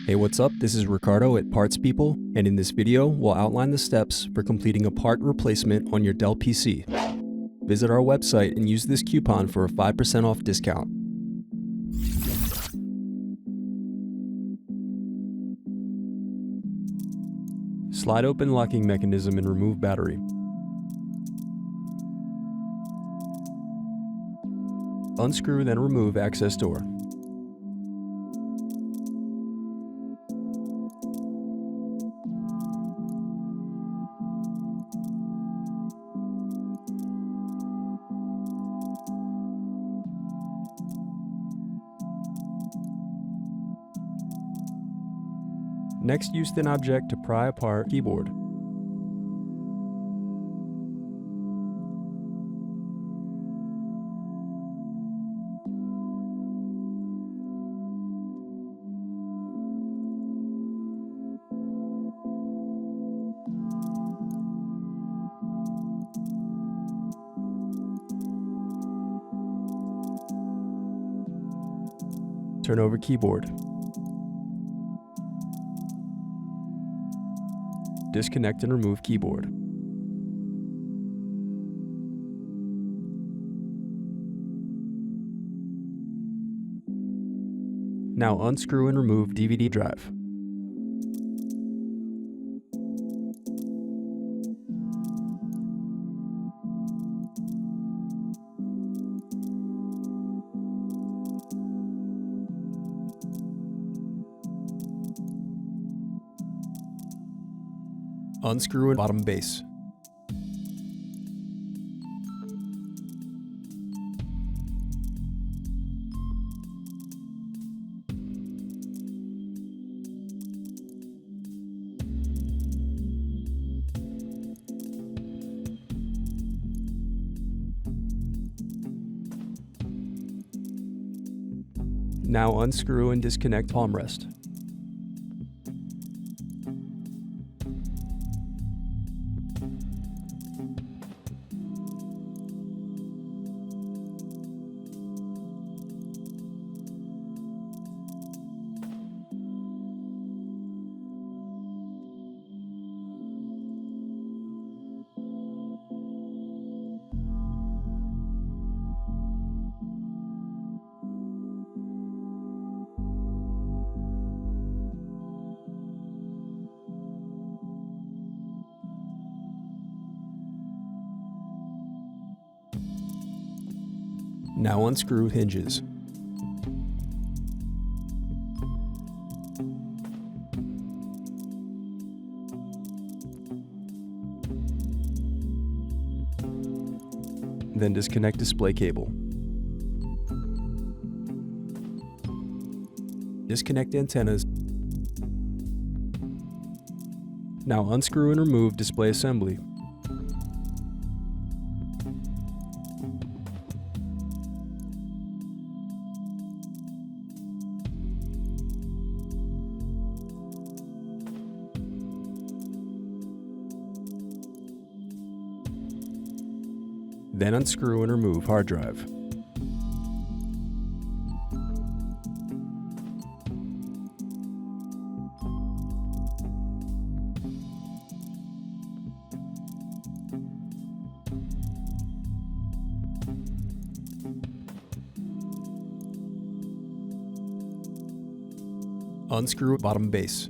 Hey, what's up? This is Ricardo at Parts People, and in this video, we'll outline the steps for completing a part replacement on your Dell PC. Visit our website and use this coupon for a 5% off discount. Slide open locking mechanism and remove battery. Unscrew, then remove access door. Next, use thin object to pry apart keyboard. Turn over keyboard. Disconnect and remove keyboard. Now unscrew and remove DVD drive. Unscrew and bottom base. Now unscrew and disconnect palm rest. Now unscrew hinges. Then disconnect display cable. Disconnect antennas. Now unscrew and remove display assembly. Then unscrew and remove hard drive. Unscrew bottom base.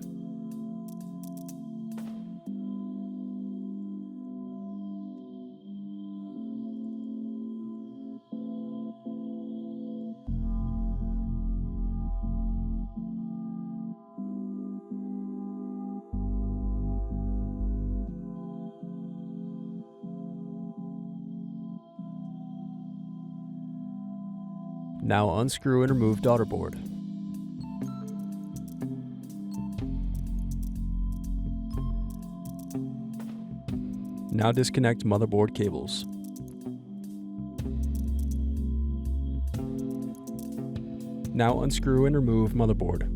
Now unscrew and remove daughter board. Now disconnect motherboard cables. Now unscrew and remove motherboard.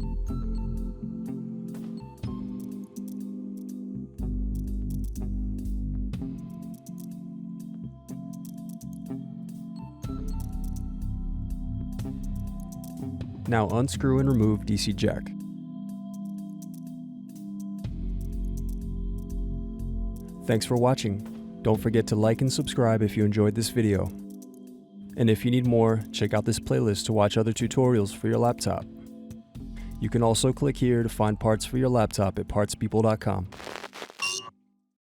Now unscrew and remove DC jack. Thanks for watching. Don't forget to like and subscribe if you enjoyed this video. And if you need more, check out this playlist to watch other tutorials for your laptop. You can also click here to find parts for your laptop at partspeople.com.